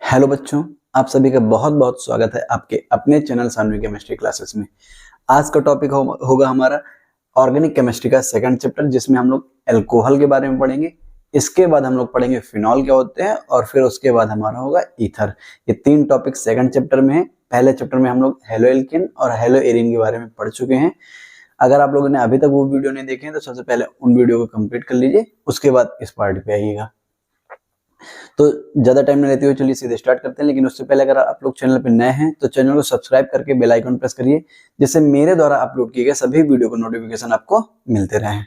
Hello बच्चों, आप सभी का बहुत बहुत स्वागत है आपके अपने चैनल सानवी केमिस्ट्री क्लासेस में। आज का टॉपिक होगा हमारा ऑर्गेनिक केमिस्ट्री का सेकंड चैप्टर, जिसमें हम लोग एल्कोहल के बारे में पढ़ेंगे। इसके बाद हम लोग पढ़ेंगे फिनॉल क्या होते हैं और फिर उसके बाद हमारा होगा ईथर। ये तीन टॉपिक सेकंड चैप्टर में है। पहले चैप्टर में हम लोग हेलो एल्केन और हेलो एरीन के बारे में पढ़ चुके हैं। अगर आप लोगों ने अभी तक वो वीडियो नहीं देखे हैं तो सबसे पहले उन वीडियो को कंप्लीट कर लीजिए, उसके बाद इस पार्ट पे आइएगा। तो ज्यादा टाइम नहीं लेते हुए चलिए सीधे स्टार्ट करते हैं। लेकिन उससे पहले अगर आप लोग चैनल पर नए हैं तो चैनल को सब्सक्राइब करके बेल आइकन प्रेस करिए, जिससे मेरे द्वारा अपलोड किए गए सभी वीडियो को नोटिफिकेशन आपको मिलते रहे।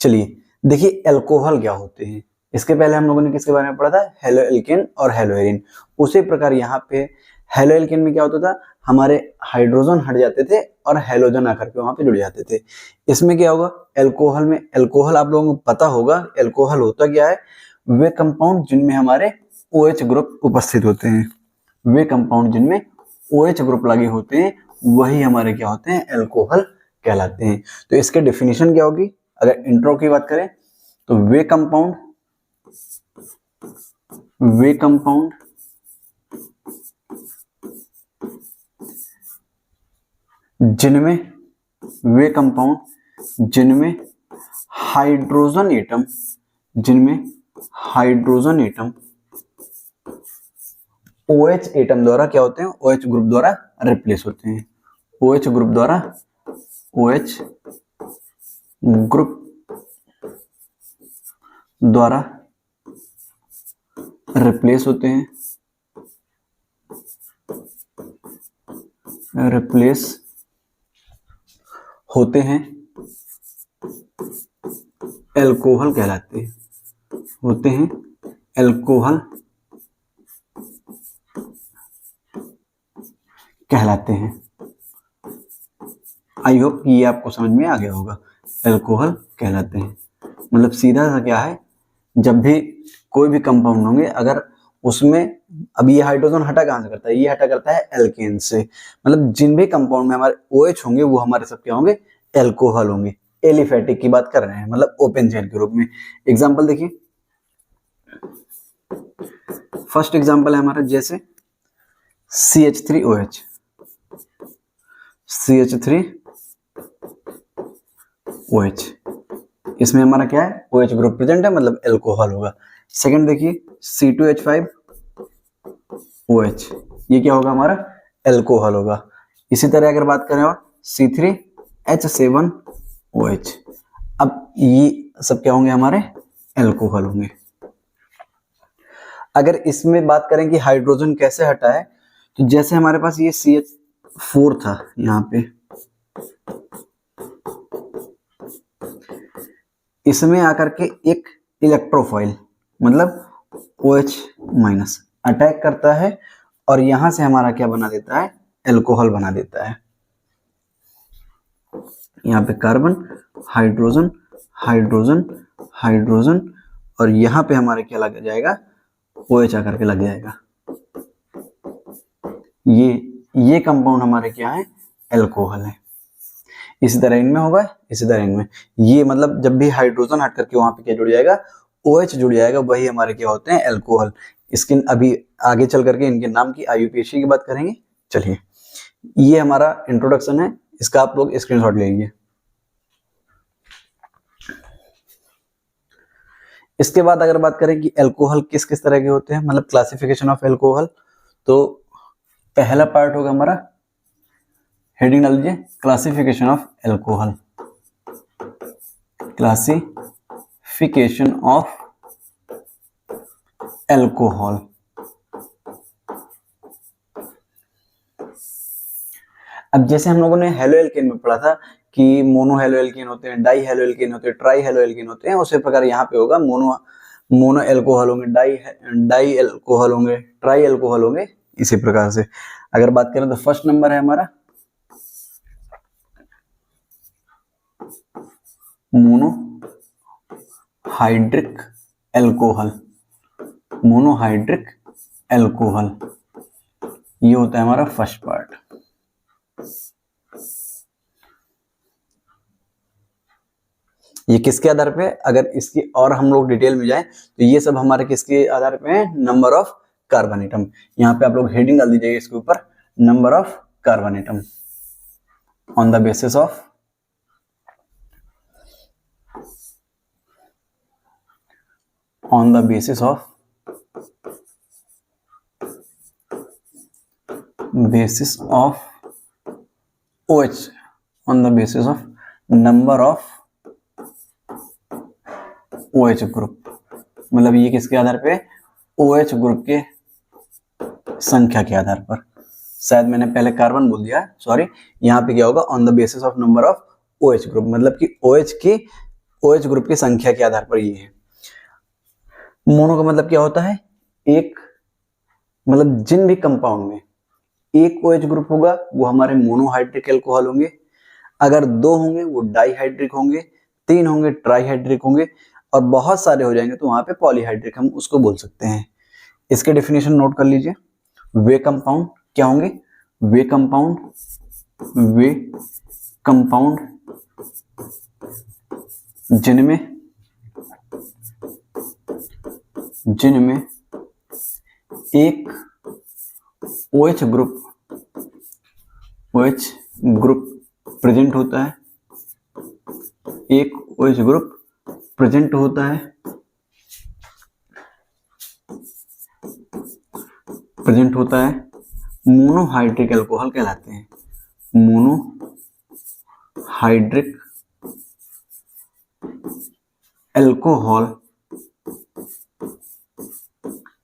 चलिए देखिए एल्कोहल क्या होते हैं। इसके पहले हम लोगों ने किसके बारे में पढ़ा था, हेलो एल्केन और हेलो एरीन। उसी प्रकार यहाँ पे हेलो एल्केन में क्या होता था, हमारे हाइड्रोजन हट जाते थे और हेलोजन आकर के वहां पे जुड़ जाते थे। इसमें क्या होगा, एल्कोहल में, एल्कोहल आप लोगों को पता होगा एल्कोहल होता क्या है। वे कंपाउंड जिनमें हमारे OH ग्रुप उपस्थित होते हैं, वे कंपाउंड जिनमें OH ग्रुप लगे होते हैं वही हमारे क्या होते हैं, एल्कोहल कहलाते हैं। तो इसके डेफिनेशन क्या होगी, अगर इंट्रो की बात करें तो वे कंपाउंड जिनमें हाइड्रोजन एटम OH एटम द्वारा क्या होते हैं, OH ग्रुप द्वारा रिप्लेस होते हैं। OH ग्रुप द्वारा रिप्लेस होते हैं, एल्कोहल कहलाते हैं, एल्कोहल कहलाते हैं। आई होप ये आपको समझ में आ गया होगा, एल्कोहल कहलाते हैं। मतलब सीधा सा क्या है, जब भी कोई भी कंपाउंड होंगे, अगर उसमें अब ये हाइड्रोजन हटा कहां से करता है, ये हटा करता है एल्केन से। मतलब जिन भी कंपाउंड में हमारे OH होंगे वो हमारे सब क्या होंगे, एल्कोहल होंगे। एलिफेटिक की बात कर रहे हैं, मतलब ओपन चेन के रूप में। एग्जाम्पल देखिए, फर्स्ट एग्जाम्पल है हमारा जैसे CH3OH, इसमें हमारा क्या है, OH ग्रुप प्रेजेंट है, मतलब एल्कोहल होगा। सेकंड देखिए C2H5OH, ये क्या होगा, हमारा एल्कोहल होगा। इसी तरह अगर बात करें और C3H7OH, अब ये सब क्या होंगे, हमारे एल्कोहल होंगे। अगर इसमें बात करें कि हाइड्रोजन कैसे हटा है, तो जैसे हमारे पास ये CH4 था, यहाँ पे इसमें आकर के एक इलेक्ट्रोफाइल मतलब OH- अटैक करता है और यहां से हमारा क्या बना देता है, एल्कोहल बना देता है। यहाँ पे कार्बन, हाइड्रोजन, हाइड्रोजन, हाइड्रोजन, और यहाँ पे हमारे क्या लग जाएगा, OH आकर के लग जाएगा। ये कंपाउंड हमारे क्या है, एल्कोहल है। इसी तरह इनमें होगा, इसी तरह इनमें। ये मतलब जब भी हाइड्रोजन हट करके वहां पे क्या जुड़ जाएगा, OH जुड़ जाएगा, वही हमारे क्या होते हैं, एल्कोहल। इसके अभी आगे चल करके इनके नाम की IUPAC की बात करेंगे। चलिए ये हमारा इंट्रोडक्शन है, इसका आप लोग स्क्रीनशॉट ले लीजिए। इसके बाद अगर बात करें कि एल्कोहल किस किस तरह के होते हैं, मतलब क्लासिफिकेशन ऑफ एल्कोहल, तो पहला पार्ट होगा हमारा, हेडिंग डाल लीजिए, classification of alcohol. Classification of alcohol. अब जैसे हम लोगों ने हेलो एल्केन में पढ़ा था कि मोनो हेलो एल्केन होते हैं, डाई हेलो एल्केन होते हैं, ट्राई हेलो एल्केन होते हैं, उसी प्रकार यहाँ पे होगा मोनो एल्कोहल होंगे, डाई एल्कोहल होंगे, ट्राई एल्कोहल होंगे, इसी प्रकार से। अगर बात करें तो फर्स्ट नंबर है हमारा मोनोहाइड्रिक एल्कोहल, ये होता है हमारा फर्स्ट पार्ट। ये किसके आधार पे, अगर इसकी और हम लोग डिटेल में जाएं तो ये सब हमारे किसके आधार पे है, नंबर ऑफ कार्बन एटम। यहाँ पे आप लोग हेडिंग डाल दीजिएगा इसके ऊपर, number of carbon atom on the basis of OH, on the basis of number of OH group. मतलब ये किसके आधार पे, OH ग्रुप के संख्या के आधार पर। शायद मैंने पहले कार्बन बोल दिया, सॉरी। यहाँ पे क्या होगा, on the basis of number of OH group, मतलब कि OH ग्रुप की संख्या के आधार पर ये है। मोनो का मतलब क्या होता है, एक, मतलब जिन भी कंपाउंड में एक OH ग्रुप होगा वो हमारे मोनोहाइड्रिक एल्कोहल होंगे, अगर 2 होंगे वो डाईहाइड्रिक होंगे, 3 होंगे ट्राईहाइड्रिक होंगे, और बहुत सारे हो जाएंगे तो वहां पे पॉलीहाइड्रिक हम उसको बोल सकते हैं। इसके डेफिनेशन नोट कर लीजिए। वे कंपाउंड क्या होंगे, वे कंपाउंड जिनमें एक OH ग्रुप प्रेजेंट होता है, एक OH ग्रुप प्रेजेंट होता है, मोनोहाइड्रिक एल्कोहल कहलाते हैं, मोनोहाइड्रिक एल्कोहल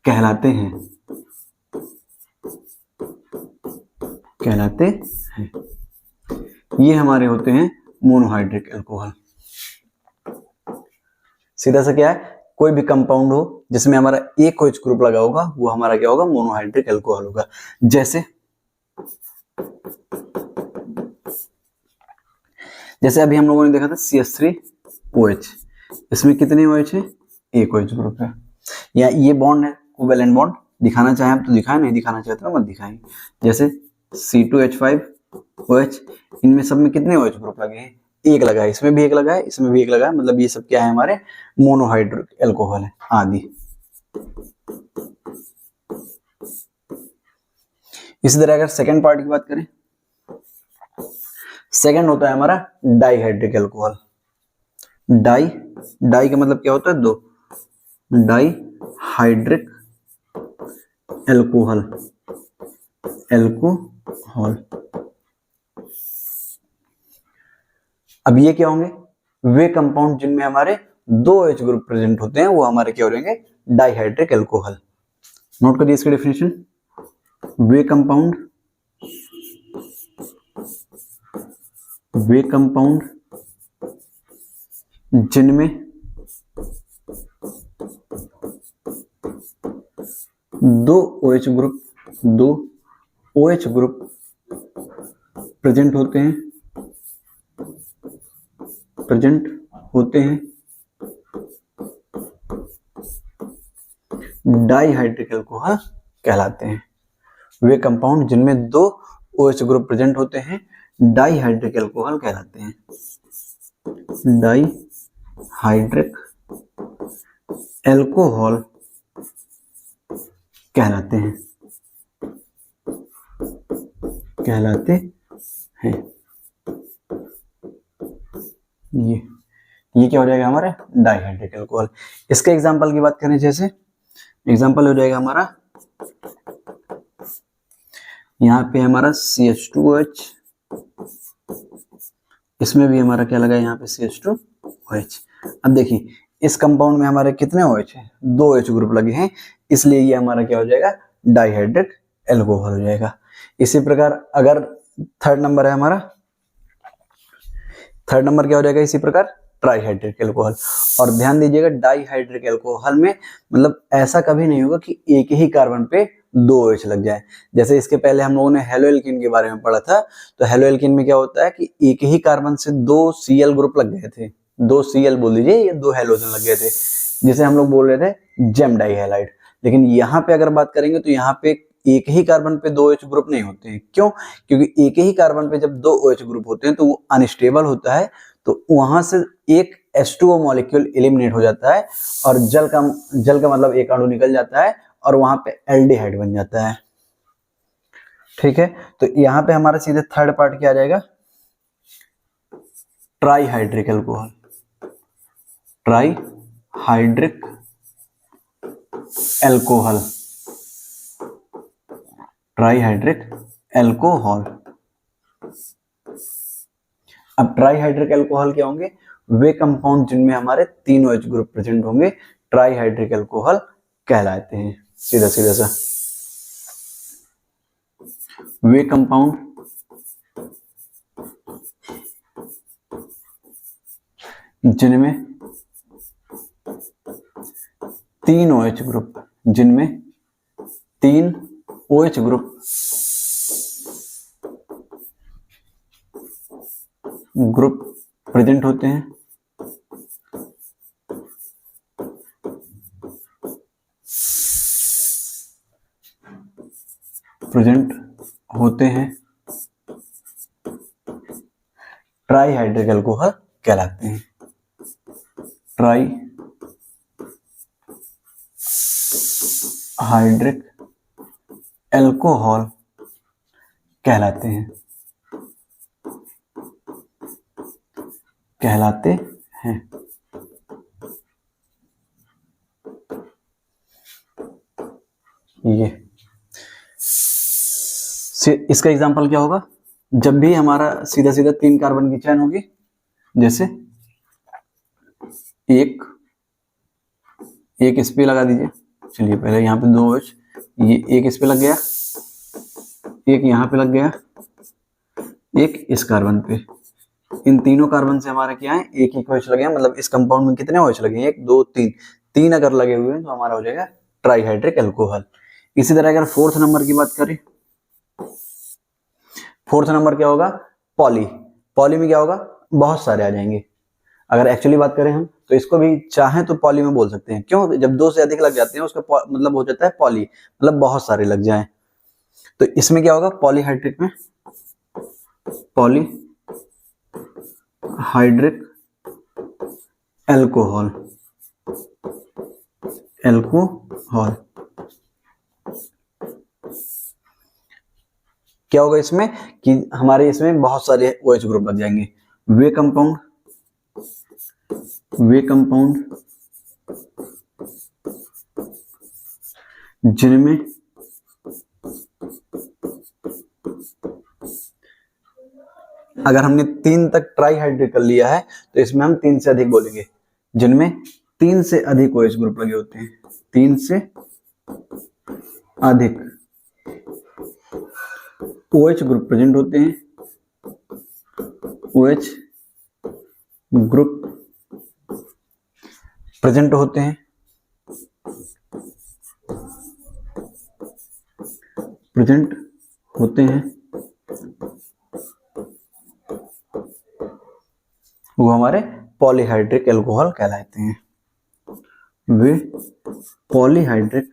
कहलाते हैं। ये हमारे होते हैं मोनोहाइड्रिक एल्कोहल। सीधा सा क्या है, कोई भी कंपाउंड हो जिसमें हमारा एक OH ग्रुप लगा होगा वो हमारा क्या होगा, मोनोहाइड्रिक एल्कोहल होगा। जैसे अभी हम लोगों ने देखा था CH3OH, इसमें कितने OH है, एक OH ग्रुप है। या ये बॉन्ड है कोवैलेंट बॉन्ड, दिखाना चाहें आप तो दिखाएं, नहीं दिखाना चाहते तो मत दिखाएं। जैसे C2H5OH, इनमें सब में कितने OH ग्रुप लगे हैं, एक लगा है, इसमें भी एक लगा है, इसमें भी एक लगा है, मतलब ये सब क्या है, हमारे मोनोहाइड्रिक एल्कोहल है आदि। इसी तरह अगर सेकंड पार्ट की बात करें, सेकंड होता है हमारा डाईहाइड्रिक एल्कोहल। डाई का मतलब क्या होता है, दो, डाईहाइड्रिक एल्कोहल। अब ये क्या होंगे, वे कंपाउंड जिनमें हमारे दो OH ग्रुप प्रेजेंट होते हैं वो हमारे क्या हो जाएंगे, डाईहाइड्रिक एल्कोहल। नोट करिए इसकी डेफिनेशन, वे कंपाउंड जिनमें दो OH ग्रुप प्रेजेंट होते हैं डाईहाइड्रिक एल्कोहल कहलाते हैं। वे कंपाउंड जिनमें दो OH ग्रुप प्रेजेंट होते हैं डाईहाइड्रिक एल्कोहल कहलाते हैं, डाईहाइड्रिक एल्कोहल कहलाते हैं। ये क्या हो जाएगा हमारा, डाईहाइड्रिक एल्कोहल। इसके एग्जांपल की बात करें, जैसे एग्जांपल हो जाएगा हमारा, यहाँ पे हमारा CH2OH, इसमें भी हमारा क्या लगा है, यहाँ पे CH2OH। अब देखिए इस कंपाउंड में हमारे कितने OH हैं, दो OH ग्रुप लगे हैं, इसलिए ये हमारा क्या हो जाएगा, डाईहाइड्रिक एल्कोहल हो जाएगा। इसी प्रकार अगर थर्ड नंबर है हमारा, थर्ड नंबर क्या हो जाएगा, इसी प्रकार ट्राईहाइड्रिक एल्कोहल। और ध्यान दीजिएगा डाईहाइड्रिक एल्कोहल में मतलब ऐसा कभी नहीं होगा कि एक ही कार्बन पे दो OH लग जाए। जैसे इसके पहले हम लोगों ने हेलोएल्कीन के बारे में पढ़ा था, तो हेलोएल्कीन में क्या होता है कि एक ही कार्बन से दो Cl ग्रुप लग गए थे, दो Cl बोल दीजिए, या दो हेलोजन लग गए थे, जिसे हम लोग बोल रहे थे जेम डाइहैलाइड। लेकिन यहाँ पे अगर बात करेंगे तो यहाँ पे एक ही कार्बन पे दो OH ग्रुप नहीं होते हैं। क्यों? क्योंकि एक ही कार्बन पे जब दो OH ग्रुप होते हैं तो वो अनस्टेबल होता है, तो वहां से एक H2O मॉलिक्यूल एलिमिनेट हो जाता है और जल का मतलब एक अणु निकल जाता है और वहां पे एल्डिहाइड बन जाता है। ठीक है, तो यहाँ पे हमारा सीधे थर्ड पार्ट क्या आ जाएगा, trihydric alcohol, trihydric alcohol, trihydric alcohol. अब ट्राईहाइड्रिक एल्कोहल क्या होंगे, वे कंपाउंड जिनमें हमारे 3 OH ग्रुप प्रेजेंट होंगे ट्राईहाइड्रिक एल्कोहल कहलाते हैं। सीधा सीधा सा, वे कंपाउंड जिनमें 3 OH ग्रुप, जिनमें 3 OH ग्रुप प्रेजेंट होते हैं, ट्राईहाइड्रिक एल्कोहल कहलाते हैं, ट्राईहाइड्रिक एल्कोहल कहलाते हैं, ये इसका एग्जांपल क्या होगा, जब भी हमारा सीधा सीधा 3 कार्बन की चेन होगी, जैसे एक इस पे लगा दीजिए, चलिए पहले यहाँ पे 2 OH, ये एक इस पे लग गया, एक यहाँ पे लग गया, एक इस कार्बन पे, इन तीनों कार्बन से हमारा क्या है, एक OH लगे हैं, मतलब इस कंपाउंड में कितने OH लगे हैं, 1 2 3 अगर लगे हुए हैं तो हमारा हो जाएगा ट्राईहाइड्रिक एल्कोहल। इसी तरह अगर 4th नंबर की बात करें, 4th नंबर क्या होगा, पॉली में क्या होगा, बहुत सारे आ जाएंगे। अगर एक्चुअली बात करें हम तो इसको भी चाहें तो पॉली में बोल सकते हैं, क्यों, जब 2 से अधिक लग जाते हैं उसका मतलब हो जाता है पॉली, मतलब बहुत सारे लग जाएं। तो इसमें क्या होगा, पॉलीहाइड्रिक में पॉलीहाइड्रिक एल्कोहल क्या होगा इसमें कि हमारे इसमें बहुत सारे OH ग्रुप लग जाएंगे। वे कंपाउंड जिनमें अगर हमने 3 तक ट्राईहाइड्रिक कर लिया है तो इसमें हम 3 से अधिक बोलेंगे, जिनमें 3 से अधिक OH ग्रुप लगे होते हैं, 3 से अधिक OH ग्रुप प्रेजेंट होते हैं, OH ग्रुप प्रेजेंट होते हैं, वो हमारे पॉलीहाइड्रिक एल्कोहल कहलाते हैं। वे पॉलीहाइड्रिक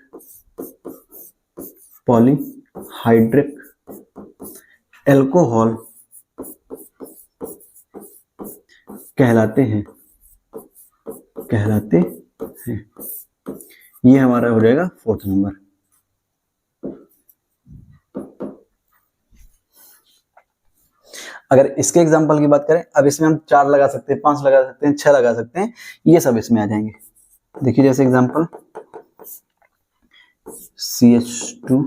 एल्कोहल कहलाते हैं। ये हमारा हो जाएगा 4th नंबर। अगर इसके एग्जांपल की बात करें, अब इसमें हम 4 लगा सकते हैं, 5 लगा सकते हैं, 6 लगा सकते हैं, ये सब इसमें आ जाएंगे। देखिए जैसे एग्जांपल CH2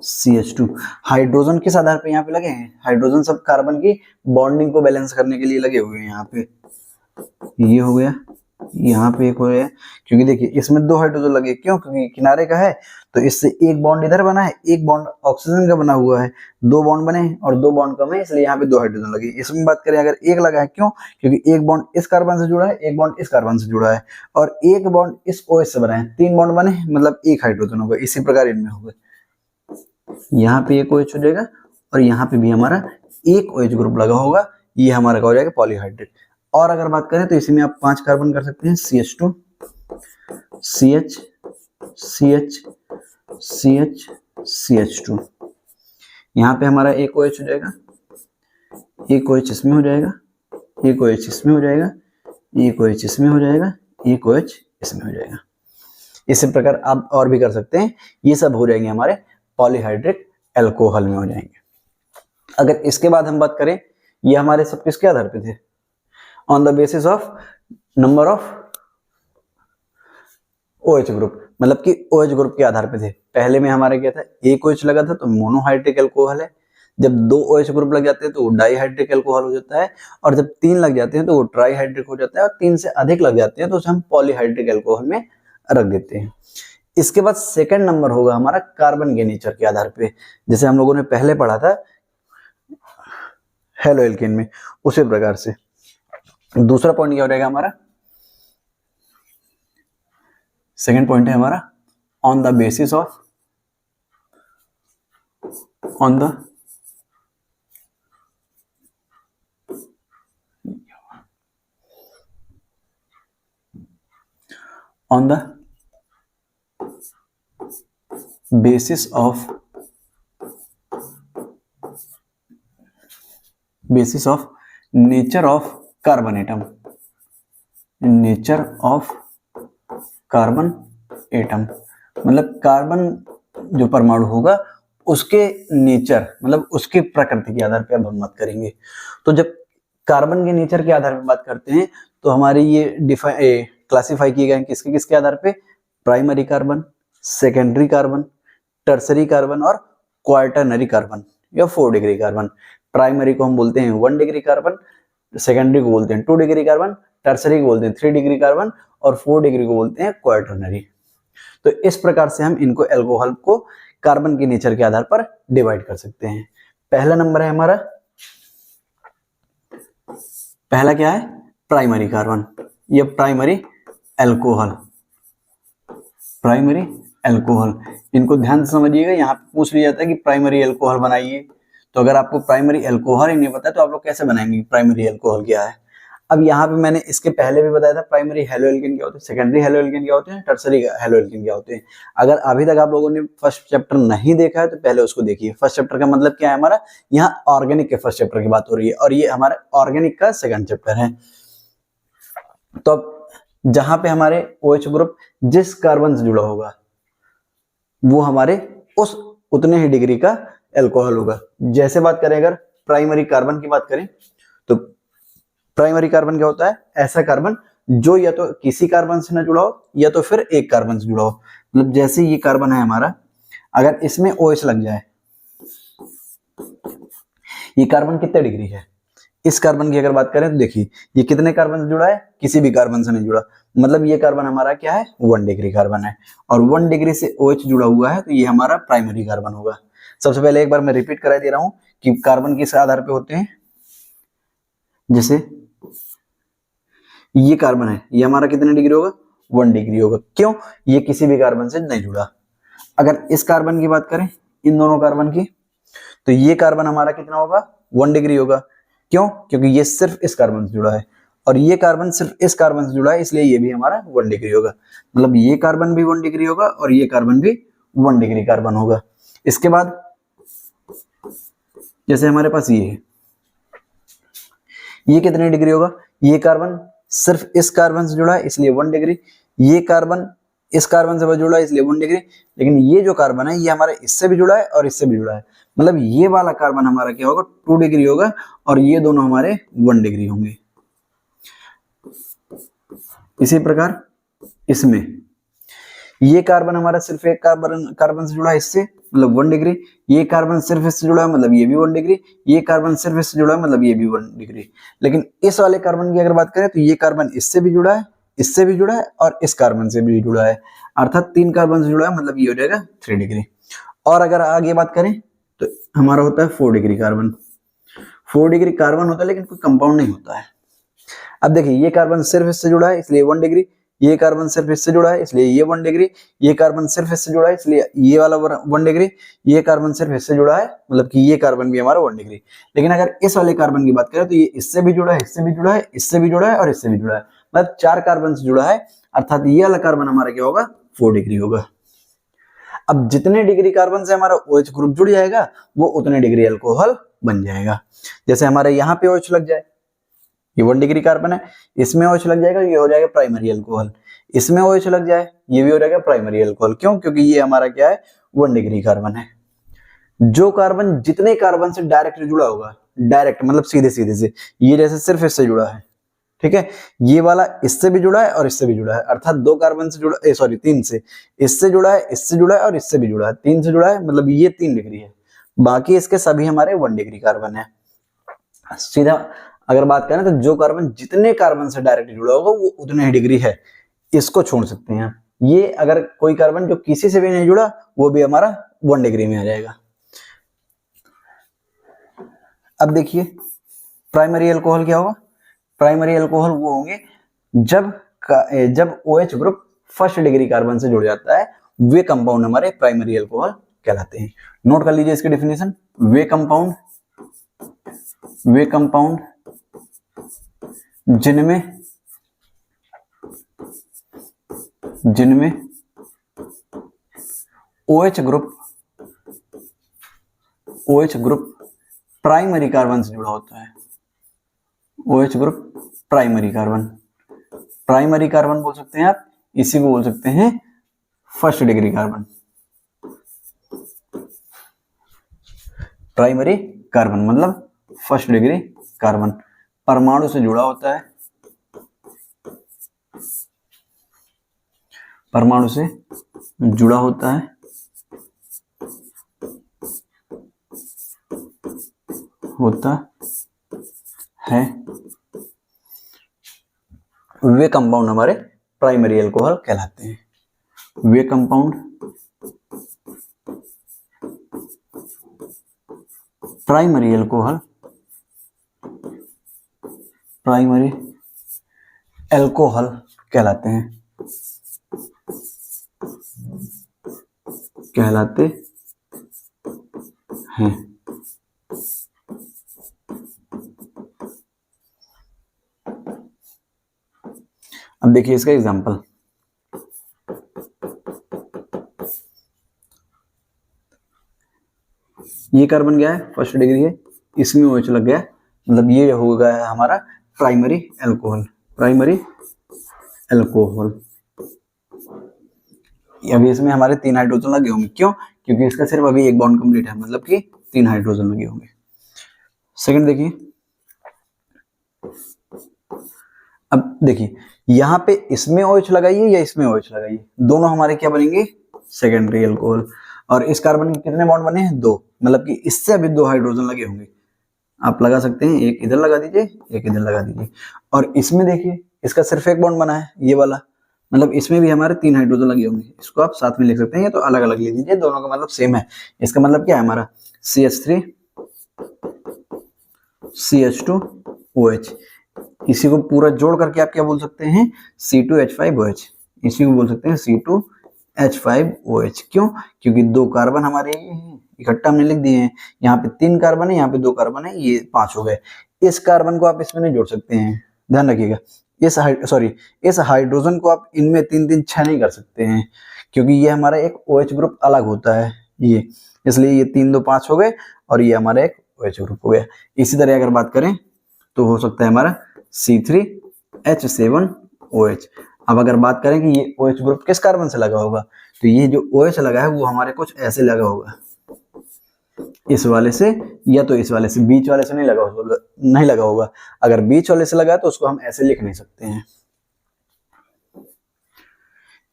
CH2 हाइड्रोजन किस आधार पे यहाँ पे लगे हैं, हाइड्रोजन सब कार्बन की बॉन्डिंग को बैलेंस करने के लिए लगे हुए हैं। यहाँ पे ये हो गया, यहाँ पे एक हो गया, क्योंकि देखिए इसमें 2 हाइड्रोजन लगे, क्यों, क्योंकि किनारे का है तो इससे एक बॉन्ड इधर बना है, एक बॉन्ड ऑक्सीजन का बना हुआ है, 2 बॉन्ड बने और 2 बॉन्ड कम है, इसलिए यहाँ पे 2 हाइड्रोजन लगे। इसमें बात करें अगर एक लगा है, क्यों, क्योंकि एक बॉन्ड इस कार्बन से जुड़ा है, एक बॉन्ड इस कार्बन से जुड़ा है और एक बॉन्ड इस OH से बना है, 3 बॉन्ड बने मतलब एक हाइड्रोजन होगा। इसी प्रकार इनमें होगा, यहाँ पे एक OH हो जाएगा और यहाँ पे भी हमारा एक OH ग्रुप लगा होगा, ये हमारा हो जाएगा पॉलीहाइड्रिक। और अगर बात करें तो इसी में आप 5 कार्बन कर सकते हैं, CH2 CH2 यहाँ पे हमारा एक OH हो जाएगा, एक OH इसमें हो जाएगा, एक OH इसमें हो जाएगा, एक OH इसमें हो जाएगा, एक OH इसमें हो जाएगा। इसी प्रकार आप और भी कर सकते हैं, ये सब हो जाएंगे हमारे पॉलीहाइड्रिक एल्कोहल में हो जाएंगे। अगर इसके बाद हम बात करें, ये हमारे सब किसके आधार पे थे, on the basis of number of OH group, मतलब कि OH ग्रुप के आधार पे थे। पहले में हमारा क्या था, एक OH लगा था तो मोनोहाइड्रिक एल्कोहल है, जब 2 OH ग्रुप लग जाते हैं तो वो डाईहाइड्रिक एल्कोहल हो जाता है, और जब 3 लग जाते हैं तो वो ट्राईहाइड्रिक हो जाता है, और 3 से अधिक लग जाते हैं तो उसे हम पॉलीहाइड्रिक एल्कोहल में रख देते हैं। इसके बाद सेकंड नंबर होगा हमारा कार्बन के नेचर के आधार पे, जैसे हम लोगों ने पहले पढ़ा था हेलोएल्केन में, उसी प्रकार से दूसरा पॉइंट क्या हो जाएगा हमारा, सेकंड पॉइंट है हमारा on the basis of on the basis of nature of carbon atom, मतलब कार्बन जो परमाणु होगा उसके नेचर, मतलब उसके प्रकृति के आधार पे अब हम बात करेंगे। तो जब कार्बन के नेचर के आधार पे बात करते हैं तो हमारे ये क्लासिफाई किए गए हैं किसके किसके आधार पे, primary carbon, secondary carbon, tertiary carbon और क्वार्टरनरी कार्बन या 4 डिग्री कार्बन। प्राइमरी को हम बोलते हैं 1 डिग्री कार्बन, सेकेंडरी को बोलते हैं 2 डिग्री कार्बन, टर्सरी को बोलते हैं 3 डिग्री कार्बन और 4 डिग्री को बोलते हैं क्वार्टरनरी। तो इस प्रकार से हम इनको एल्कोहल को कार्बन के नेचर के आधार पर डिवाइड कर सकते हैं। पहला नंबर है हमारा, पहला क्या है, प्राइमरी कार्बन, ये प्राइमरी एल्कोहल, इनको ध्यान से समझिएगा। यहाँ पे पूछ लिया जाता है कि प्राइमरी एल्कोहल बनाइए, तो अगर आपको प्राइमरी एल्कोहल ही नहीं पता तो आप लोग कैसे बनाएंगे, प्राइमरी एल्कोहल क्या है। अब यहाँ पे मैंने इसके पहले भी बताया था प्राइमरी हेलोएल्केन क्या होते हैं, सेकेंडरी हेलोएल्केन क्या होते हैं, टर्सरी हेलोएल्केन क्या होते हैं। अगर अभी तक आप लोगों ने फर्स्ट चैप्टर नहीं देखा है तो पहले उसको देखिए। फर्स्ट चैप्टर का मतलब क्या है हमारा, यहाँ ऑर्गेनिक के फर्स्ट चैप्टर की बात हो रही है और ये हमारा ऑर्गेनिक का सेकंड चैप्टर है। तो जहां पे हमारे OH ग्रुप जिस कार्बन से जुड़ा होगा वो हमारे उस उतने ही डिग्री का एल्कोहल होगा। जैसे बात करें अगर प्राइमरी कार्बन की बात करें तो प्राइमरी कार्बन क्या होता है, ऐसा कार्बन जो या तो किसी कार्बन से ना जुड़ा हो या तो फिर एक कार्बन से जुड़ा हो। मतलब जैसे ये कार्बन है हमारा, अगर इसमें OH लग जाए, ये कार्बन कितने डिग्री है, इस कार्बन की अगर बात करें तो देखिए ये कितने कार्बन से जुड़ा है, किसी भी कार्बन से नहीं जुड़ा, मतलब ये कार्बन हमारा क्या है 1 डिग्री कार्बन है, और 1 डिग्री से OH जुड़ा हुआ है तो ये हमारा प्राइमरी कार्बन होगा। सबसे पहले एक बार मैं रिपीट करा दे रहा हूं कि कार्बन किस आधार पे होते हैं। जैसे ये कार्बन है, ये हमारा कितने डिग्री होगा, 1 डिग्री होगा। क्यों, ये किसी भी कार्बन से नहीं जुड़ा। अगर इस कार्बन की बात करें, इन दोनों कार्बन की, तो ये कार्बन हमारा कितना होगा, 1 डिग्री होगा। क्यों, क्योंकि ये सिर्फ इस कार्बन से जुड़ा है और ये कार्बन सिर्फ इस कार्बन से जुड़ा है, इसलिए ये भी हमारा 1 डिग्री होगा। मतलब ये कार्बन भी 1 डिग्री होगा और ये कार्बन भी 1 डिग्री कार्बन होगा। इसके बाद जैसे हमारे पास ये है, ये कितने डिग्री होगा, ये कार्बन सिर्फ इस कार्बन से जुड़ा है इसलिए 1 डिग्री, ये कार्बन इस कार्बन से जुड़ा है इसलिए 1 डिग्री, लेकिन ये जो कार्बन है ये हमारा इससे भी जुड़ा है और इससे भी जुड़ा है, मतलब ये वाला कार्बन हमारा क्या होगा 2 डिग्री होगा और ये दोनों हमारे 1 डिग्री होंगे। इसी प्रकार इसमें ये कार्बन हमारा सिर्फ एक कार्बन से जुड़ा है इससे, मतलब 1 डिग्री, ये कार्बन सिर्फ इससे जुड़ा है मतलब ये भी 1 डिग्री, ये कार्बन सिर्फ इससे जुड़ा है मतलब ये भी 1 डिग्री। लेकिन इस वाले कार्बन की अगर बात करें तो ये कार्बन इससे भी जुड़ा है, इससे भी जुड़ा है और इस कार्बन से भी जुड़ा है, अर्थात 3 कार्बन से जुड़ा है, मतलब ये हो जाएगा 3 डिग्री। और अगर आगे बात करें तो हमारा होता है 4 डिग्री कार्बन। 4 डिग्री कार्बन होता है लेकिन कोई कंपाउंड नहीं होता है। अब देखिए ये कार्बन सिर्फ इससे जुड़ा है इसलिए 1 डिग्री, ये कार्बन सिर्फ इससे जुड़ा है इसलिए ये 1 डिग्री, ये कार्बन सिर्फ इससे जुड़ा है इसलिए ये वाला 1 डिग्री, ये कार्बन सिर्फ इससे जुड़ा है मतलब कि ये कार्बन भी हमारा 1 डिग्री। लेकिन अगर इस वाले कार्बन की बात करें तो ये इससे भी जुड़ा है, इससे भी जुड़ा है, इससे भी जुड़ा है और इससे भी जुड़ा है, मतलब 4 कार्बन से जुड़ा है, अर्थात ये वाला कार्बन हमारा क्या होगा 4 डिग्री होगा। अब जितने डिग्री कार्बन से हमारा OH ग्रुप जुड़ जाएगा वो उतने डिग्री अल्कोहल बन जाएगा। जैसे हमारे यहाँ पे OH लग जाए, ये 1 डिग्री कार्बन है, इसमें OH लग जाएगा, ये हो जाएगा प्राइमरी अल्कोहल। इसमें OH लग जाए, ये भी हो जाएगा प्राइमरी अल्कोहल। क्यों? क्योंकि ये हमारा क्या है, 1 डिग्री कार्बन है। जो कार्बन जितने कार्बन से डायरेक्ट जुड़ा होगा, डायरेक्ट मतलब सीधे सीधे से, ये जैसे सिर्फ इससे जुड़ा है, ठीक है, ये वाला इससे भी जुड़ा है और इससे भी जुड़ा है, अर्थात 2 कार्बन से जुड़ा, सॉरी 3 से, इससे जुड़ा है, इससे जुड़ा है और इससे भी जुड़ा है, 3 से जुड़ा है, मतलब ये 3 डिग्री है। बाकी इसके सभी हमारे 1 डिग्री कार्बन है। सीधा अगर बात करें तो जो कार्बन जितने कार्बन से डायरेक्ट जुड़ा होगा वो उतने ही डिग्री है, इसको छोड़ सकते हैं। ये अगर कोई कार्बन जो किसी से भी नहीं जुड़ा, वो भी हमारा 1 डिग्री में आ जाएगा। अब देखिए प्राइमरी अल्कोहल क्या होगा। प्राइमरी अल्कोहल वो होंगे जब OH group first degree carbon से जुड़ जाता है, वे कंपाउंड हमारे प्राइमरी अल्कोहल कहलाते हैं। नोट कर लीजिए इसकी डेफिनेशन। वे कंपाउंड जिनमें OH ग्रुप प्राइमरी कार्बन से जुड़ा होता है। OH ग्रुप प्राइमरी कार्बन बोल सकते हैं आप, इसी को बोल सकते हैं first degree carbon. Primary carbon मतलब फर्स्ट डिग्री कार्बन, परमाणु से जुड़ा होता है, परमाणु से जुड़ा होता है, वे कंपाउंड हमारे प्राइमरी अल्कोहल कहलाते हैं। वे कंपाउंड प्राइमरी अल्कोहल कहलाते हैं। अब देखिए इसका एग्जांपल। ये कार्बन क्या है, फर्स्ट डिग्री है, इसमें OH लग गया, मतलब ये हो गया हमारा प्राइमरी अल्कोहल। अभी इसमें हमारे 3 हाइड्रोजन लगे होंगे। क्यों? क्योंकि इसका सिर्फ अभी एक बॉन्ड कंप्लीट है, मतलब कि 3 हाइड्रोजन लगे होंगे। सेकंड देखिए, अब देखिए यहाँ पे इसमें OH लगाइए या इसमें OH लगाइए, दोनों हमारे क्या बनेंगे, सेकेंडरी अल्कोहल। और इस कार्बन के कितने बॉन्ड बने हैं, 2, मतलब कि इससे अभी 2 हाइड्रोजन लगे होंगे। आप लगा सकते हैं, एक इधर लगा दीजिए, एक इधर लगा दीजिए। और इसमें देखिए इसका सिर्फ एक बॉन्ड बना है, ये वाला, मतलब इसमें भी हमारे 3 हाइड्रोजन लगे होंगे। इसको आप साथ में लिख सकते हैं, तो अलग अलग लिख लीजिए, दोनों का मतलब सेम है। इसका मतलब क्या है, हमारा CH3 CH2OH, इसी को पूरा जोड़ करके आप क्या बोल सकते हैं, C2H5OH, इसी को बोल सकते हैं C2H5OH। क्यों? क्योंकि 2 कार्बन हमारे इकट्ठा हमने लिख दिए हैं, यहाँ पे 3 कार्बन है, यहाँ पे 2 कार्बन है, ये 5 हो गए। इस कार्बन को आप इसमें नहीं जोड़ सकते हैं, ध्यान रखिएगा। इस हाइड्रोजन को आप इनमें 3 3 6 नहीं कर सकते हैं, क्योंकि ये हमारा एक OH ग्रुप अलग होता है ये, इसलिए ये 3 2 5 हो गए और ये हमारा एक OH ग्रुप हो गया। इसी तरह अगर बात करें तो हो सकता है हमारा C3H7OH। अब अगर बात करें कि ये OH ग्रुप किस कार्बन से लगा होगा, तो ये जो OH लगा है वो हमारे कुछ ऐसे लगा होगा, इस वाले से या तो इस वाले से, बीच वाले से नहीं लगा होगा। अगर बीच वाले से लगा है तो उसको हम ऐसे लिख नहीं सकते हैं।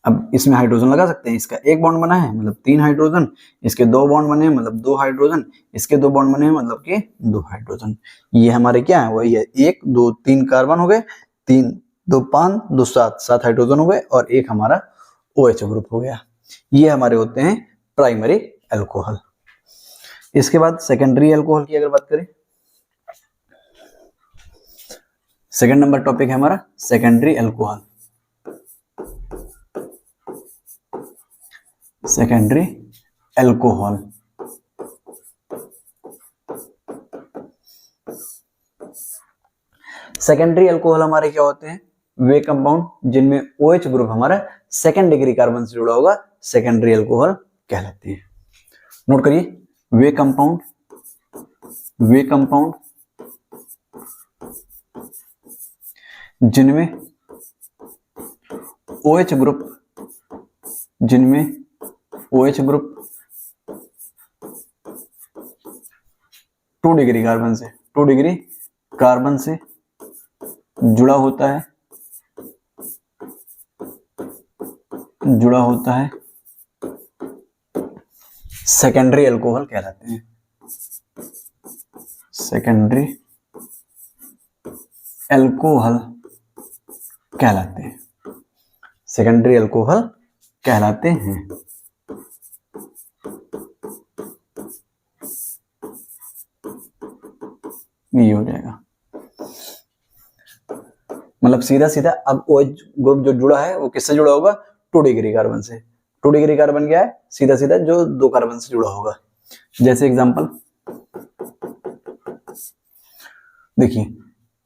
अब इसमें हाइड्रोजन लगा सकते हैं, इसका एक बॉन्ड बना है मतलब 3 हाइड्रोजन, इसके 2 बॉन्ड बने हैं मतलब 2 हाइड्रोजन, इसके 2 बॉन्ड बने हैं मतलब कि 2 हाइड्रोजन। ये हमारे क्या है, वही है 1 2 3 कार्बन हो गए, 3 2 5 2 7 हाइड्रोजन हो गए और एक हमारा OH ग्रुप हो गया। ये हमारे होते हैं प्राइमरी अल्कोहल। इसके बाद सेकेंडरी अल्कोहल की अगर बात करें, सेकंड नंबर टॉपिक है हमारा secondary alcohol. Secondary alcohol secondary alcohol हमारे क्या होते हैं, वे कंपाउंड जिनमें OH ग्रुप हमारा सेकेंड डिग्री कार्बन से जुड़ा होगा, सेकेंडरी अल्कोहल कहलाते हैं। नोट करिए, वे कंपाउंड जिनमें OH ग्रुप जिनमें OH ग्रुप 2 डिग्री कार्बन से 2 डिग्री कार्बन से जुड़ा होता है सेकेंडरी अल्कोहल कहलाते हैं। सेकेंडरी अल्कोहल कहलाते हैं। सेकेंडरी अल्कोहल कहलाते हैं। ये हो जाएगा, मतलब सीधा सीधा अब OH ग्रुप जो जुड़ा है वो किससे जुड़ा होगा? 2 डिग्री कार्बन से। 2 डिग्री कार्बन क्या है? सीधा सीधा जो 2 कार्बन से जुड़ा होगा। जैसे एग्जांपल देखिए,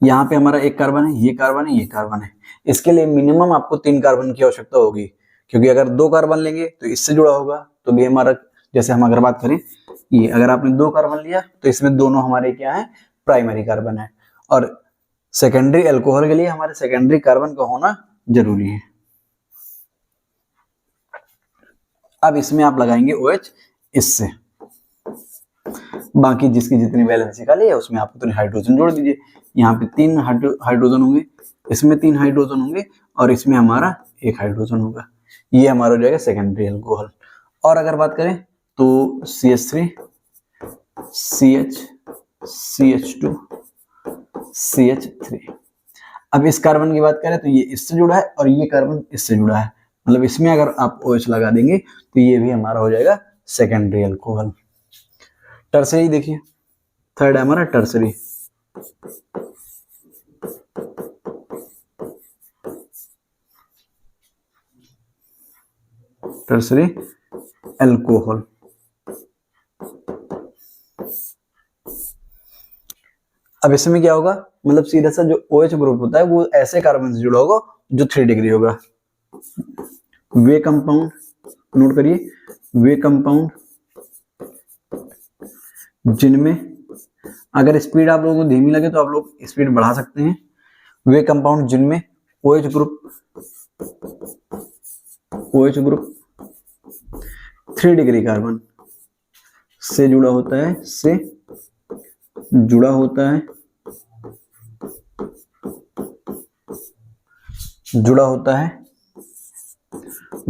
यहाँ पे हमारा एक कार्बन है, ये कार्बन है, ये कार्बन है। इसके लिए मिनिमम आपको 3 कार्बन की आवश्यकता होगी, क्योंकि अगर 2 कार्बन लेंगे तो इससे जुड़ा होगा, तो भी हमारा, जैसे हम अगर बात करें ये, अगर आपने 2 कार्बन लिया तो इसमें दोनों हमारे क्या है? प्राइमरी कार्बन है। और सेकेंडरी अल्कोहल के लिए हमारे सेकेंडरी कार्बन का होना जरूरी है। अब इसमें आप लगाएंगे OH इससे, बाकी जिसकी जितनी वैलेंसी खाली है उसमें आप उतने हाइड्रोजन जोड़ दीजिए। यहाँ पे 3 हाइड्रोजन होंगे, इसमें 3 हाइड्रोजन होंगे और इसमें हमारा 1 हाइड्रोजन होगा। ये हमारा हो जाएगा सेकेंडरी अल्कोहल। और अगर बात करें तो CH3 CH CH2 CH3। अब इस कार्बन की बात करें तो ये इससे जुड़ा है और ये कार्बन इससे जुड़ा है, मतलब इसमें अगर आप OH लगा देंगे तो ये भी हमारा हो जाएगा सेकेंडरी अल्कोहल। टर्सरी देखिए, थर्ड है हमारा टर्सरी। Tertiary alcohol. अब इसमें क्या होगा? मतलब सीधा सा जो OH ग्रुप होता है वो ऐसे कार्बन से जुड़ा होगा जो 3 डिग्री होगा। वे कंपाउंड, नोट करिए, वे कंपाउंड जिनमें, अगर स्पीड आप लोगों को धीमी लगे तो आप लोग स्पीड बढ़ा सकते हैं। वे कंपाउंड जिनमें OH ग्रुप 3 डिग्री कार्बन से जुड़ा होता है,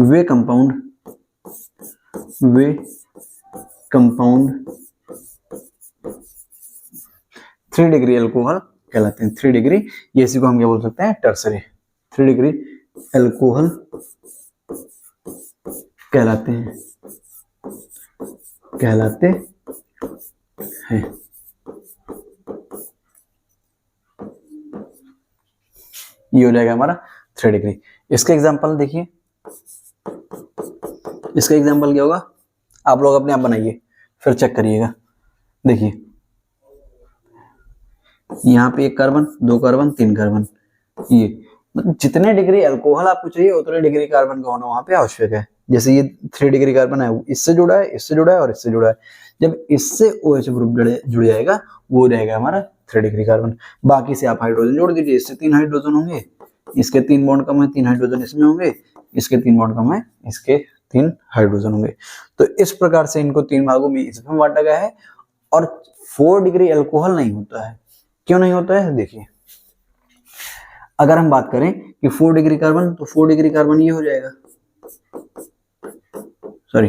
वे कंपाउंड 3 डिग्री अल्कोहल कहलाते हैं। 3 डिग्री, ये इसी को हम क्या बोल सकते हैं? टर्सरी। 3 डिग्री अल्कोहल कहलाते हैं। ये हो जाएगा हमारा 3 डिग्री। इसका एग्जांपल देखिए, इसका एग्जांपल क्या होगा? आप लोग अपने आप बनाइए फिर चेक करिएगा। देखिए यहाँ पे 1 कार्बन, 2 कार्बन, 3 कार्बन, ये मतलब जितने डिग्री अल्कोहल आपको चाहिए उतने डिग्री कार्बन का होना वहां पे आवश्यक है। जैसे ये 3 डिग्री कार्बन है, इससे जुड़ा है, इससे जुड़ा है और इससे जुड़ा है। जब इससे OH ग्रुप जुड़ जाएगा वो हो जाएगा हमारा 3 डिग्री कार्बन। बाकी से आप हाइड्रोजन जोड़ दीजिए। इससे 3 हाइड्रोजन होंगे, इसके 3 बॉन्ड कम है, 3 हाइड्रोजन इसमें होंगे, इसके 3 बॉन्ड कम है, इसके 3 हाइड्रोजन होंगे। तो इस प्रकार से इनको 3 भागों में इसमें बांटा गया है। और 4 डिग्री अल्कोहल नहीं होता है। क्यों नहीं होता है? देखिए, अगर हम बात करें कि 4 डिग्री कार्बन, तो 4 डिग्री कार्बन ये हो जाएगा, सॉरी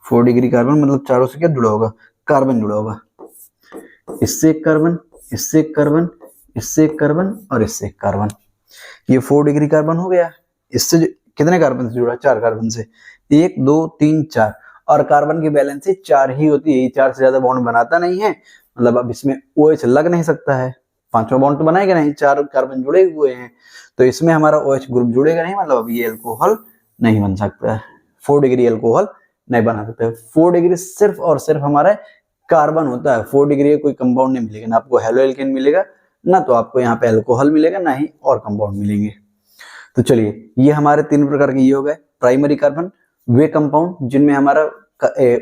4 डिग्री कार्बन मतलब चारों से क्या जुड़ा होगा? कार्बन जुड़ा होगा। इससे 1 कार्बन, इससे 1 कार्बन, इससे 1 कार्बन और इससे 1 कार्बन, ये 4 डिग्री कार्बन हो गया। इससे कितने कार्बन से जुड़ा? 4 कार्बन से। 1 2 3 4, और कार्बन की बैलेंसी 4 ही होती है, 4 से ज्यादा बॉन्ड बनाता नहीं है। मतलब अब इसमें OH लग नहीं सकता है, 5वां बॉन्ड तो बनाएगा नहीं, 4 कार्बन जुड़े हुए हैं, तो इसमें हमारा OH ग्रुप जुड़ेगा नहीं, मतलब अब ये अल्कोहल नहीं बन सकता है। 4 डिग्री अल्कोहल नहीं बना सकता है। 4 डिग्री सिर्फ और सिर्फ हमारा कार्बन होता है। 4 डिग्री कोई कंपाउंड नहीं मिलेगा, ना आपको हेलो एल्केन मिलेगा, ना तो आपको यहाँ पे अल्कोहल मिलेगा, ना ही और कंपाउंड मिलेंगे। तो चलिए, ये हमारे 3 प्रकार के ये हो गए। प्राइमरी कार्बन, वे कंपाउंड जिनमें हमारा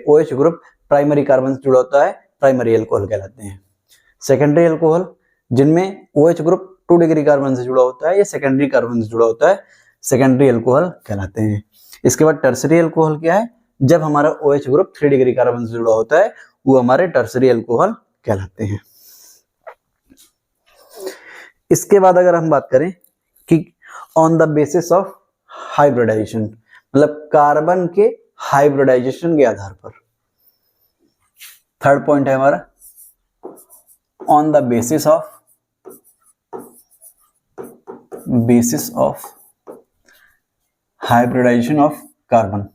OH ग्रुप प्राइमरी कार्बन से जुड़ा होता है, प्राइमरी अल्कोहल कहलाते हैं। सेकेंडरी अल्कोहल जिनमें OH ग्रुप 2 डिग्री कार्बन से जुड़ा होता है या सेकेंडरी कार्बन से जुड़ा होता है, सेकेंडरी अल्कोहल कहलाते हैं। इसके बाद टर्सरी अल्कोहल क्या है, जब हमारा OH ग्रुप 3 डिग्री कार्बन से जुड़ा होता है वो हमारे टर्सरी अल्कोहल कहलाते हैं। इसके बाद अगर हम बात करें कि on the basis of hybridization, मतलब कार्बन के हाइब्रिडाइजेशन के आधार पर, थर्ड पॉइंट है हमारा on the basis of hybridization of carbon,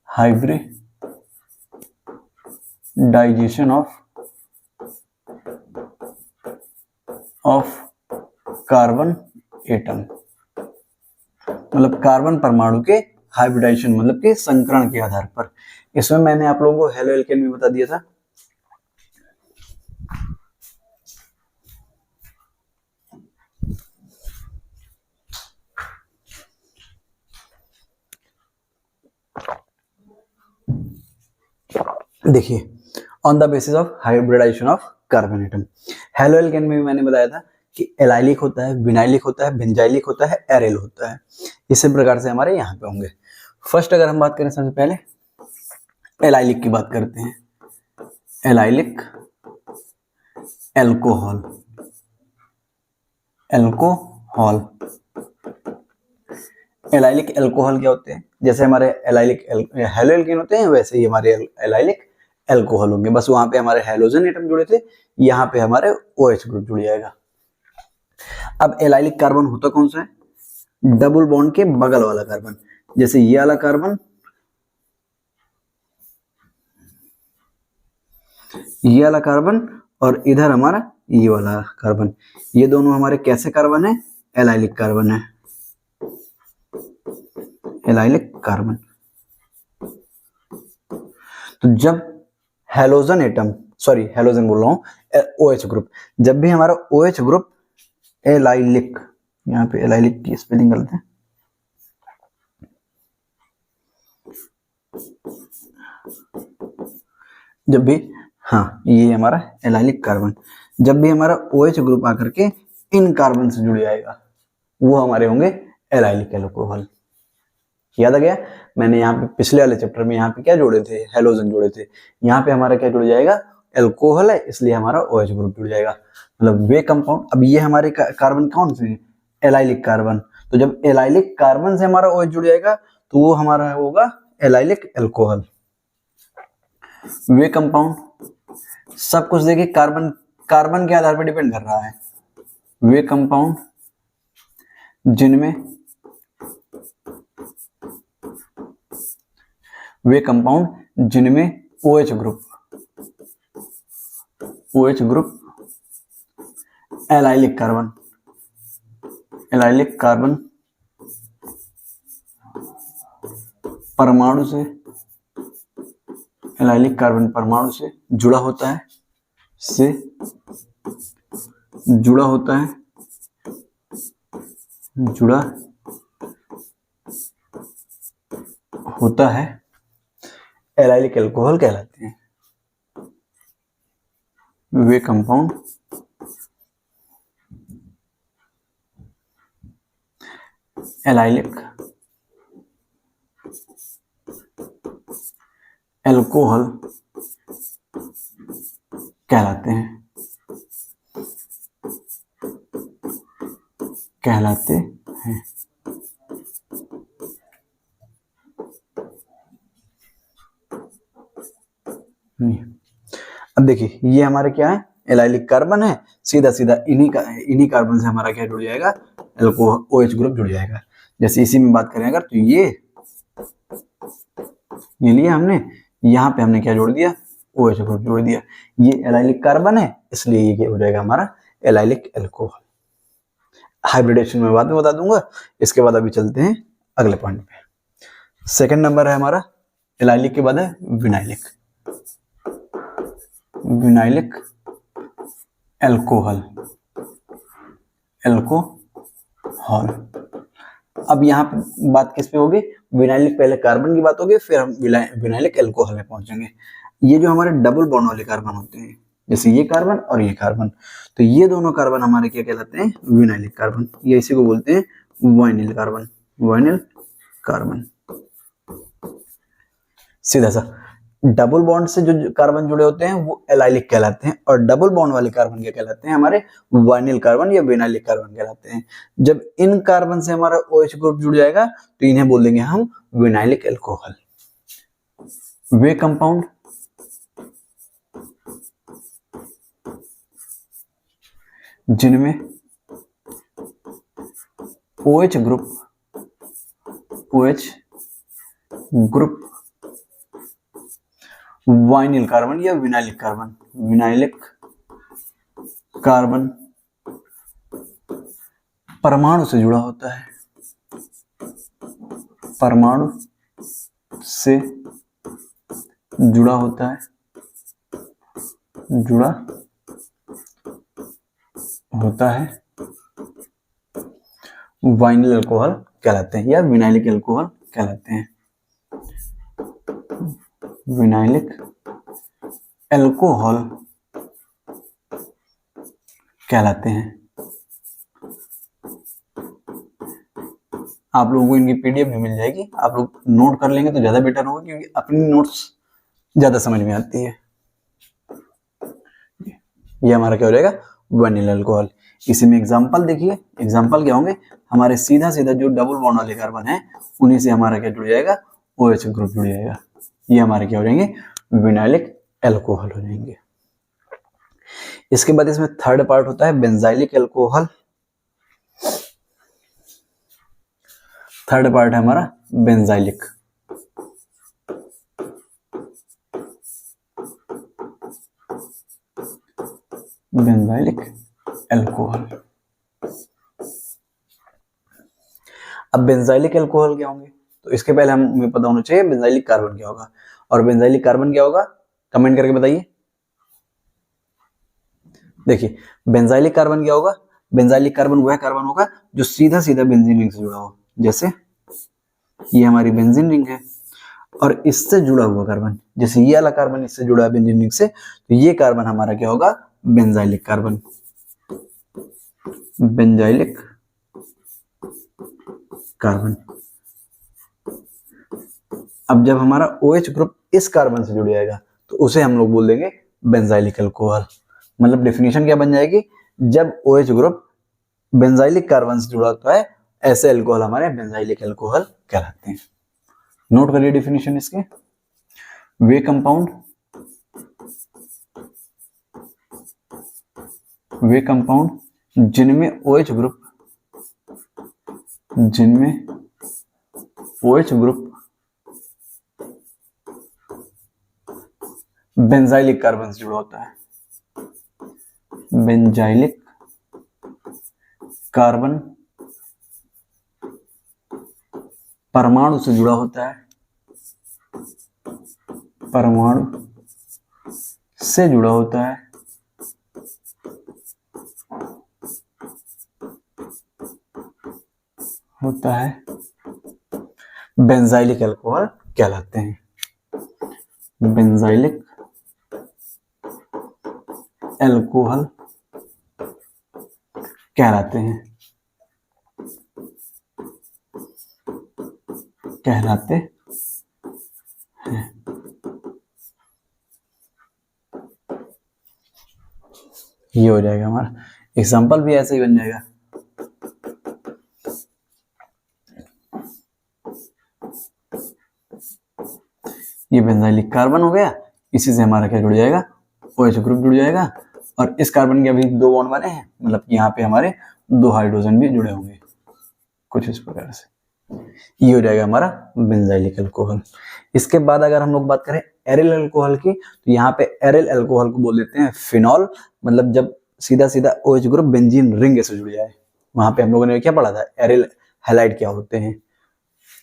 hybridization of carbon atom, मतलब कार्बन परमाणु के हाइब्रिडाइजेशन मतलब कि संकरण के आधार पर। इसमें मैंने आप लोगों को हेलो एल्केन भी बता दिया था। देखिए on the basis of hybridization of carbon atom, haloalkane में भी मैंने बताया था कि एलाइलिक होता है, विनाइलिक होता है, बेंजाइलिक होता है, एरेल होता है। इसी प्रकार से हमारे यहाँ पे होंगे। फर्स्ट अगर हम बात करें सबसे पहले एलाइलिक की बात करते हैं। एलाइलिक एल्कोहल, एलाइलिक एल्कोहल क्या होते हैं, जैसे हमारे एलाइलिक हेलो एल्केन होते हैं वैसे ही हमारे एलाइलिक एल्कोहल होंगे, बस वहां पे हमारे हैलोजन एटम जुड़े थे, यहाँ पे हमारे OH ग्रुप जुड़ जाएगा। अब एलाइलिक कार्बन होता कौन सा है, डबल बॉन्ड के बगल वाला कार्बन, जैसे ये वाला कार्बन, ये वाला कार्बन और इधर हमारा ये वाला कार्बन, ये दोनों हमारे कैसे कार्बन है, एलाइलिक कार्बन है, एलाइलिक कार्बन। तो जब हैलोजन एटम, सॉरी हैलोजन बोल रहा हूं, OH ग्रुप, जब भी हमारा OH ग्रुप एलाइलिक, यहाँ पे एलाइलिक की स्पेलिंग गलत है, जब भी, हाँ ये हमारा एलाइलिक कार्बन, जब भी हमारा OH ग्रुप आकर के इन कार्बन से जुड़ जाएगा वो हमारे होंगे एलाइलिक एल्कोहल। याद आ गया, मैंने यहाँ पे पिछले वाले चैप्टर में यहाँ पे क्या जोड़े थे, हैलोजन जोड़े थे, यहाँ पे हमारा क्या जुड़ जाएगा, एल्कोहल है, इसलिए हमारा OH ग्रुप जुड़ जाएगा, मतलब वे कंपाउंड। अब ये हमारे कार्बन कौन से, एलाइलिक कार्बन, तो जब एलाइलिक कार्बन से हमारा OH जुड़ जाएगा तो वो हमारा होगा एलाइलिक एल्कोहल। वे कंपाउंड, सब कुछ देखिए कार्बन कार्बन के आधार पर डिपेंड कर रहा है। वे कंपाउंड जिनमें OH ग्रुप एलाइलिक कार्बन परमाणु से जुड़ा होता है, एलाइलिक एल्कोहल कहलाते हैं। वे कंपाउंड एलाइलिक एल्कोहल कहलाते हैं। अब देखिए ये हमारे क्या है, एलाइलिक कार्बन है, सीधा सीधा इन्हीं कार्बन से हमारा क्या जुड़ जाएगा, एल्कोहल OH ग्रुप जुड़ जाएगा। जैसे इसी में बात करें अगर, तो ये लिया हमने, यहाँ पे हमने क्या जोड़ दिया, OH ग्रुप जोड़ दिया, ये एलाइलिक कार्बन है इसलिए ये क्या हो जाएगा हमारा एलाइलिक एल्कोहल। हाइब्रिडेशन में बाद में बता दूंगा। इसके बाद अभी चलते हैं अगले पॉइंट पे। सेकंड नंबर है हमारा एलाइलिक के बाद है विनाइलिक एल्कोहल। अब यहाँ बात किस पे होगी, विनाइलिक पहले कार्बन की बात होगी, फिर हम विनाइलिक एल्कोहल में पहुंचेंगे। ये जो हमारे डबल बॉन्ड वाले कार्बन होते हैं, जैसे ये कार्बन और ये कार्बन, तो ये दोनों कार्बन हमारे क्या कहलाते हैं, विनाइलिक कार्बन, ये इसी को बोलते हैं वाइनिल कार्बन, वाइनिल कार्बन। सीधा सा डबल बॉन्ड से जो कार्बन जुड़े होते हैं वो एलाइलिक कहलाते हैं, और डबल बॉन्ड वाले कार्बन क्या कहलाते हैं, हमारे वाइनिल कार्बन या विनाइलिक कार्बन कहलाते हैं। जब इन कार्बन से हमारा OH ग्रुप जुड़ जाएगा तो इन्हें बोल देंगे हम विनाइलिक एल्कोहल। वे कंपाउंड जिनमें OH ग्रुप वाइनिल कार्बन या विनाइलिक कार्बन, विनाइलिक कार्बन परमाणु से जुड़ा होता है, परमाणु से जुड़ा होता है, जुड़ा होता है, वाइनिल अल्कोहल कहलाते हैं या विनाइलिक अल्कोहल कहलाते हैं, विनाइलिक अल्कोहल कहलाते हैं। आप लोगों को इनकी PDF भी मिल जाएगी, आप लोग नोट कर लेंगे तो ज्यादा बेटर होगा, क्योंकि अपनी नोट्स ज्यादा समझ में आती है। ये हमारा क्या हो जाएगा, वाइनिल अल्कोहल। इसी में एग्जांपल देखिए, एग्जांपल क्या होंगे, हमारे सीधा सीधा जो डबल बॉन्ड वाले कार्बन है उन्हीं से हमारा क्या जुड़ जाएगा, OH ग्रुप जुड़ जाएगा, ये हमारे क्या हो जाएंगे, विनाइलिक एल्कोहल हो जाएंगे। इसके बाद इसमें थर्ड पार्ट होता है बेंजाइलिक एल्कोहल। थर्ड पार्ट है हमारा बेंजाइलिक, बेंजाइलिक एल्कोहल। अब बेंजाइलिक एल्कोहल क्या होंगे, तो इसके पहले हमें पता होना चाहिए बेंजाइलिक कार्बन क्या होगा, और बेंजाइलिक कार्बन क्या होगा, कमेंट करके बताइए। देखिए बेंजाइलिक कार्बन क्या होगा, बेंजाइलिक कार्बन वह कार्बन होगा जो सीधा सीधा बेंजीन रिंग से जुड़ा हो, जैसे ये हमारी बेंजीन रिंग है और इससे जुड़ा हुआ कार्बन, जैसे ये वाला कार्बन इससे जुड़ा है बेंजीन रिंग से, तो ये कार्बन हमारा क्या होगा, बेंजाइलिक कार्बन, बेंजाइलिक कार्बन। अब जब हमारा OH ग्रुप इस कार्बन से जुड़ जाएगा तो उसे हम लोग बोल देंगे बेंजाइलिक अल्कोहल। मतलब डेफिनेशन क्या बन जाएगी, जब OH ग्रुप बेंजाइलिक कार्बन से जुड़ा होता है ऐसे अल्कोहल हमारे बेंजाइलिक अल्कोहल कहलाते हैं। नोट करिए डेफिनेशन इसके, वे कंपाउंड जिनमें OH ग्रुप बेंजाइलिक कार्बन से जुड़ा होता है, बेंजाइलिक कार्बन परमाणु से जुड़ा होता है, परमाणु से जुड़ा होता है, बेंजाइलिक अल्कोहल कहलाते हैं, बेंजाइलिक अल्कोहल कहलाते हैं, ये हो जाएगा हमारा एग्जाम्पल भी ऐसे ही बन जाएगा। ये बेंजाइलिक कार्बन हो गया, इसी से हमारा क्या जुड़ जाएगा, OH ग्रुप जुड़ जाएगा, और इस कार्बन के अभी 2 बॉन्ड बने हैं, मतलब यहाँ पे हमारे 2 हाइड्रोजन भी जुड़े होंगे कुछ इस प्रकार से, ये हो जाएगा हमारा बेंजाइलिक अल्कोहल। इसके बाद अगर हम लोग बात करें एरिल अल्कोहल की, तो यहाँ पे एरिल अल्कोहल को बोल देते हैं फिनॉल। मतलब जब सीधा सीधा OH ग्रुप बेंजीन रिंग से जुड़ जाए, वहां पे हम लोगों ने क्या पढ़ा था, एरिल हैलाइड क्या होते हैं।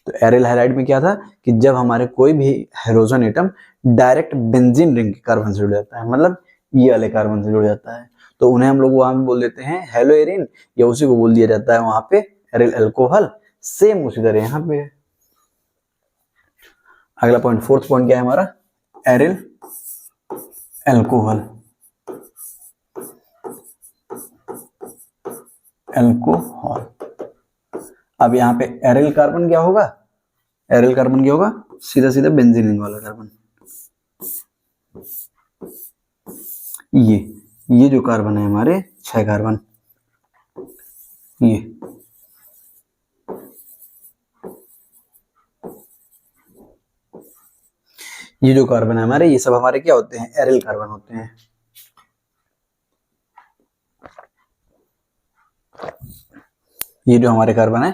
तो एरिल हैलाइड में क्या था कि जब हमारे कोई भी hydrogen atom direct benzene ring के कार्बन से जुड़ जाता है, मतलब ये वाले कार्बन से जुड़ जाता है, तो उन्हें हम लोग वहां भी बोल देते हैं हेलो एरिन, या उसी को बोल दिया जाता है वहां पे एरिल अल्कोहल। सेम उसी तरह यहाँ पे है। अगला पॉइंट, फोर्थ पॉइंट क्या है हमारा, एरिल अल्कोहल। एल्कोहल। अब यहाँ पे एरिल कार्बन क्या होगा, एरिल कार्बन क्या होगा, सीधा सीधा बेंजीन वाला कार्बन। ये जो कार्बन है हमारे 6 कार्बन, ये जो कार्बन है हमारे, ये सब हमारे क्या होते हैं, एरिल कार्बन होते हैं। ये जो हमारे कार्बन है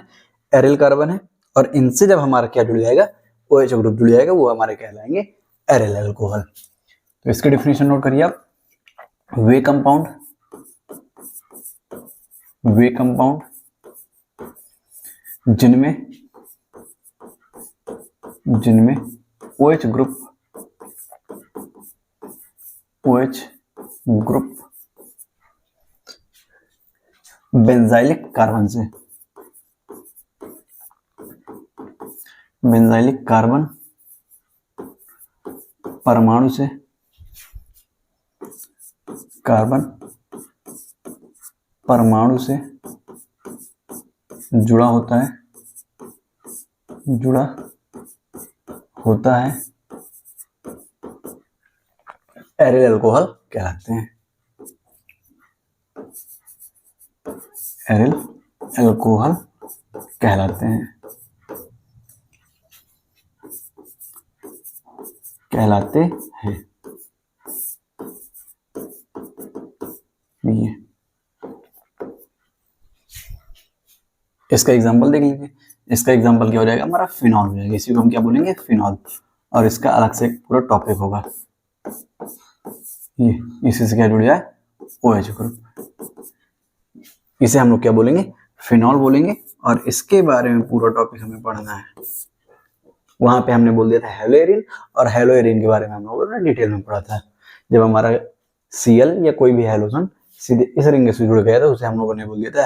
एरिल कार्बन है, और इनसे जब हमारा क्या जुड़ जाएगा, OH ग्रुप जुड़ जाएगा, वो हमारे कहलाएंगे एरिल अल्कोहल। तो इसके डेफिनेशन नोट करिए आप। वे कंपाउंड जिनमें OH ग्रुप बेंजाइलिक कार्बन परमाणु से जुड़ा होता है एरिल अल्कोहल कहलाते हैं। एरिल अल्कोहल कहलाते हैं। ये इसका एग्जांपल देख लीजिए। इसका एग्जांपल क्या हो जाएगा, हमारा फिनॉल हो जाएगा। इसी को हम क्या बोलेंगे, फिनॉल। और इसका अलग से पूरा टॉपिक होगा। ये इसी से क्या जुड़ जाए, OH ग्रुप। इसे हम लोग क्या बोलेंगे, फिनॉल बोलेंगे। और इसके बारे में पूरा टॉपिक हमें पढ़ना है। वहां पे हमने बोल दिया था हेलोएरिन, और हेलोएरिन के बारे में हम लोगों ने डिटेल में पढ़ा था। जब हमारा Cl या कोई भी हेलोजन सीधे इस रिंग से जुड़ गया था, उसे हम लोगों ने बोल दिया था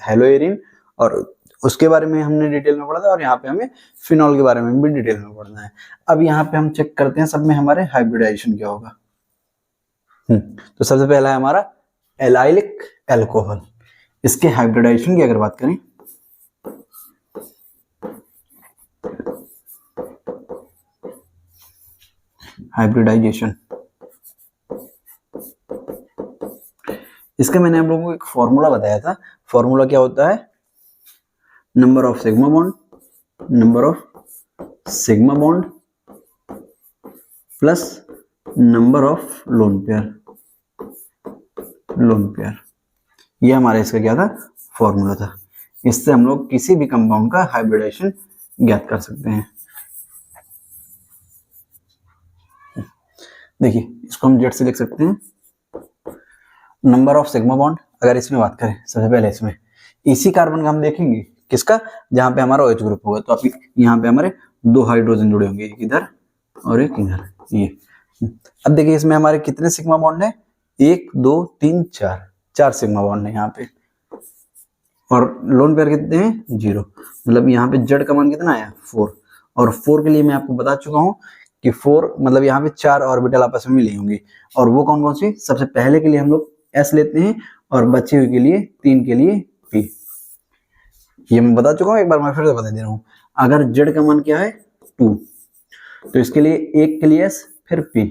हेलोएरिन, और उसके बारे में हमने डिटेल में पढ़ा था। और यहाँ पे हमें फिनॉल के बारे में भी डिटेल में पढ़ना है। अब यहाँ पे हम चेक करते हैं सब में हमारे हाइब्रिडाइजेशन क्या होगा। तो सबसे पहला है हमारा एलाइलिक अल्कोहल। इसके हाइब्रिडाइजेशन की अगर बात करें, हाइब्रिडाइजेशन, इसका मैंने आप लोगों को एक फॉर्मूला बताया था। फॉर्मूला क्या होता है, number of sigma bond plus number of lone pair. ये हमारा इसका क्या था, फॉर्मूला था। इससे हम लोग किसी भी कंपाउंड का हाइब्रिडाइजेशन ज्ञात कर सकते हैं। देखिए, इसको हम जेड से लिख सकते हैं। नंबर ऑफ सिग्मा बॉन्ड, अगर इसमें बात करें, सबसे पहले इसमें इसी कार्बन का हम देखेंगे, किसका, जहां पे हमारा OH ग्रुप होगा। तो अभी यहाँ पे हमारे 2 हाइड्रोजन जुड़े होंगे, एक इधर और एक इधर। ये अब देखिए, इसमें हमारे कितने सिग्मा बॉन्ड है, 1 2 3 4 सिग्मा बॉन्ड है यहाँ पे। और लोन पेयर कितने हैं, 0। मतलब यहाँ पे जेड का मान कितना आया, 4। और 4 के लिए मैं आपको बता चुका हूँ कि 4 मतलब यहाँ पे 4 ऑर्बिटल आपस में मिली होंगी। और वो कौन कौन सी, सबसे पहले के लिए हम लोग S लेते हैं, और बचे हुए के लिए 3 के लिए P। ये मैं बता चुका हूँ, एक बार मैं फिर से बता दे रहा हूँ। अगर जेड का मान क्या है, 2, तो इसके लिए 1 के लिए S, फिर P।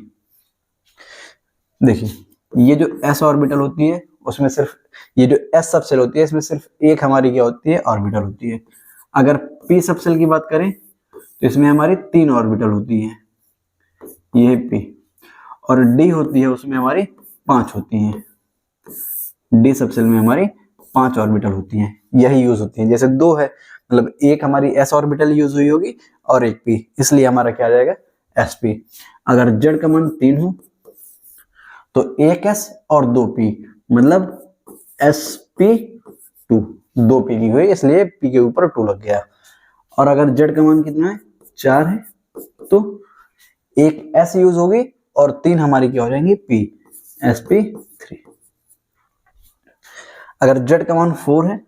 देखिए, ये जो S ऑर्बिटल होती है, उसमें सिर्फ ये जो S सबसेल होती है, इसमें सिर्फ एक हमारी क्या होती है, ऑर्बिटल होती है। अगर P सबसेल की बात करें, तो इसमें हमारी 3 ऑर्बिटल होती हैं, ये P। और D होती है, उसमें हमारी 5 होती हैं। D सबसेल में हमारी 5 ऑर्बिटल होती हैं। यही यूज होती है। जैसे 2 है, मतलब एक हमारी S ऑर्बिटल यूज हुई होगी और एक P, इसलिए हमारा क्या आ जाएगा, sp। अगर Z का मान 3 हो, तो 1 S और 2 P, मतलब sp2, 2 P की हुई, इसलिए P के ऊपर 2 लग गया। और अगर Z का मान कितना है, 4 है, तो 1 S यूज होगी और 3 हमारी क्या हो जाएंगी, P, sp3। अगर Z का मान 4 है,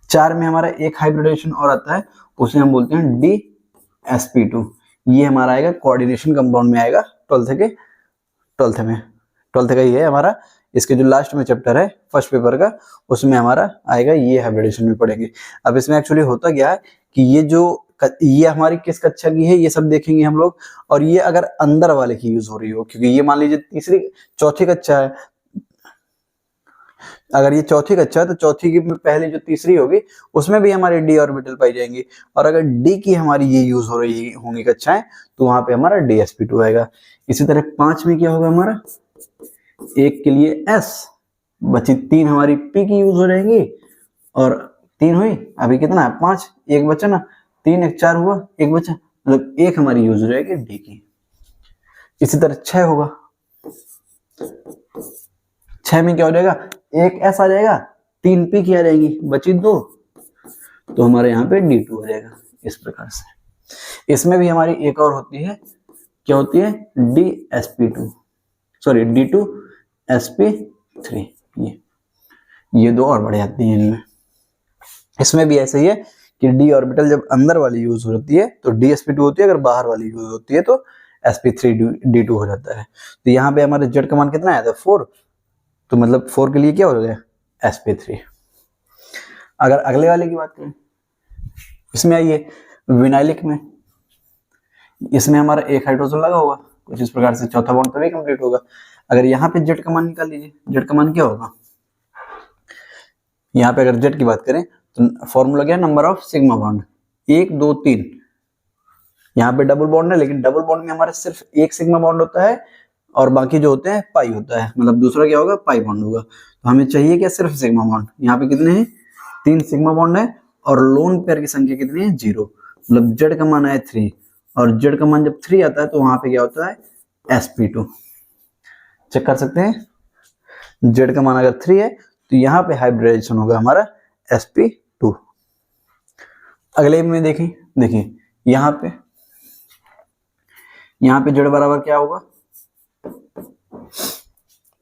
4 में हमारा एक हाइब्रिडाइजेशन और आता है, उसे हम बोलते हैं DsP2। ये हमारा आएगा कोऑर्डिनेशन कंपाउंड में आएगा, 12th का ही है हमारा इसके जो लास्ट में चैप्टर है फर्स्ट पेपर का, उसमें हमारा आएगा, ये हाइब्रिडेशन भी पढ़ेंगे। अब इसमें एक्चुअली होता क्या है कि ये हमारी किस कक्षा की है ये सब देखेंगे हम लोग, और ये अगर अंदर वाले की यूज हो रही हो, क्योंकि ये मान लीजिए चौथी कक्षा है, अगर ये चौथी कक्षा है तो चौथी की पहले जो तीसरी होगी उसमें भी हमारे डी ऑर्बिटल पाई जाएंगी, और अगर डी की हमारी ये यूज हो रही होंगी कक्षाएं तो वहां पे हमारा DsP2 आएगा। इसी तरह 5 में क्या होगा हमारा, 1 के लिए S बची, 3 हमारी P की यूज हो जाएंगी, और 3 हुई, अभी कितना है 5, 1 बचा ना, 3 1 4 हुआ, 1 बचा, मतलब 1 हमारी यूज हो जाएगी डी की। इसी तरह 6 होगा, 6 में क्या हो जाएगा, 1 S आ जाएगा, 3 P की आ जाएगी, बची 2, तो हमारे यहाँ पे D2 हो जाएगा। इस प्रकार से इसमें भी हमारी एक और होती है, क्या होती है, DsP2, सॉरी D2sp3, ये 2 और बढ़ जाती हैं इनमें। इसमें भी ऐसे ही है कि d ऑर्बिटल जब अंदर वाली यूज होती है तो DsP2 होती है, अगर बाहर वाली यूज होती है तो sp3d2 हो जाता है। तो यहाँ पे हमारे Z का मान कितना आया था 4, तो मतलब 4 के लिए क्या हो गया sp3। अगर अगले वाले की बात करें, इसमें आइए विनाइलिक में, इसमें हमारा एक हाइड्रोजन लगा होगा कुछ इस प्रकार से, चौथा बॉन्ड तभी कंप्लीट होगा। अगर यहाँ पे Z का मान निकाल लीजिए, Z का मान क्या होगा, यहाँ पे अगर Z की बात करें तो फॉर्मूला क्या है, नंबर ऑफ सिग्मा बॉन्ड, 1 2 3। यहाँ पे डबल बॉन्ड है, लेकिन डबल बॉन्ड में हमारा सिर्फ एक सिग्मा बॉन्ड होता है और बाकी जो होते हैं पाई होता है, मतलब दूसरा क्या होगा, पाई बॉन्ड होगा। तो हमें चाहिए क्या, सिर्फ सिग्मा बॉन्ड। यहाँ पे कितने हैं, 3 सिग्मा बॉन्ड है, और लोन पेयर की संख्या कितनी है, 0, मतलब Z का मान है 3, और Z का मान जब 3 आता है तो वहां पे क्या होता है, sp2। चेक कर सकते हैं, Z का मान अगर 3 है तो यहाँ पे हाइब्रिडाइजेशन होगा हमारा sp2। अगले में देखिए यहाँ पे Z बराबर क्या होगा,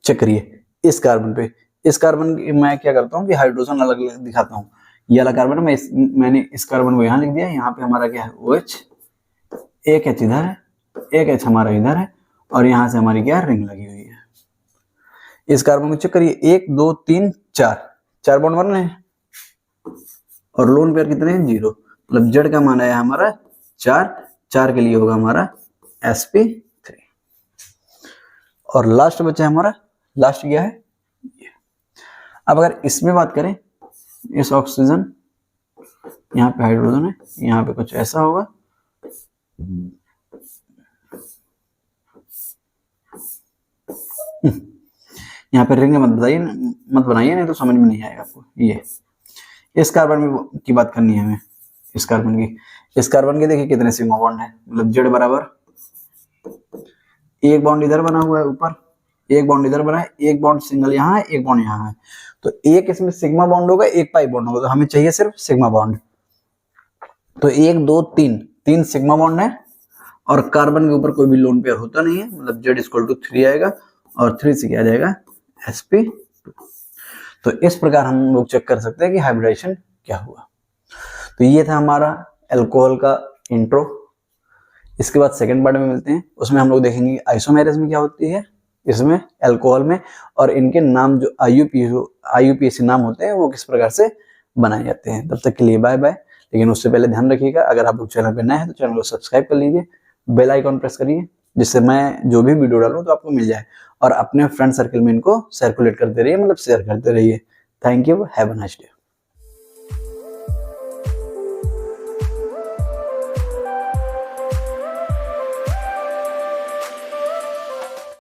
चेक करिए, इस कार्बन मैं क्या करता हूँ कि हाइड्रोजन अलग अलग दिखाता हूँ। ये वाला कार्बन मैंने इस कार्बन को यहाँ लिख दिया, यहाँ पे हमारा क्या है OH, एक H इधर है, एक H हमारा इधर है, और यहाँ से हमारी क्या रिंग लगी हुई है। इस कार्बन को चेक करिए, 1 2 3 4 बॉन्ड बन रहे हैं, और लोन पेयर कितने हैं, 0, मतलब Z का मान आया हमारा 4 के लिए होगा हमारा sp3। और लास्ट बचा है हमारा, लास्ट क्या है ये। अब अगर इसमें बात करें, इस ऑक्सीजन, यहाँ पे हाइड्रोजन है, यहाँ पे कुछ ऐसा होगा, यहाँ पे रिंग मत बनाइए नहीं तो समझ में नहीं आएगा आपको। ये इस कार्बन की बात करनी है हमें, इस कार्बन की देखिए कितने सिग्मा बॉन्ड है, मतलब Z बराबर, एक बॉन्ड इधर बना हुआ है ऊपर, एक बॉन्ड इधर बना है, एक बॉन्ड सिंगल यहाँ है, एक बॉन्ड यहाँ है, तो एक इसमें सिग्मा बॉन्ड होगा, एक पाई बॉन्ड होगा, तो हमें चाहिए सिर्फ सिग्मा बॉन्ड। तो 1 2 3 सिग्मा बॉन्ड है, और कार्बन के ऊपर कोई भी लोन पेयर होता नहीं है, मतलब Z = 3 आएगा, और 3 से क्या आ जाएगा, sp2। तो इस प्रकार हम लोग चेक कर सकते हैं कि हाइब्रिडाइजेशन क्या हुआ। तो ये था हमारा अल्कोहल का इंट्रो। इसके बाद सेकंड पार्ट में मिलते हैं, उसमें हम लोग देखेंगे आइसोमेरेज में क्या होती है इसमें, अल्कोहल में, और इनके नाम जो IUPAC नाम होते हैं वो किस प्रकार से बनाए जाते हैं। तब तक के लिए बाय बाय। लेकिन उससे पहले ध्यान रखिएगा, अगर आप लोग चैनल पर नए हैं तो चैनल को सब्सक्राइब कर लीजिए, बेल आइकॉन प्रेस करिए, जिससे मैं जो भी वीडियो डालूं तो आपको मिल जाए, और अपने फ्रेंड सर्कल में इनको सर्कुलेट करते रहिए, मतलब शेयर करते रहिए। Thank you, have a nice day.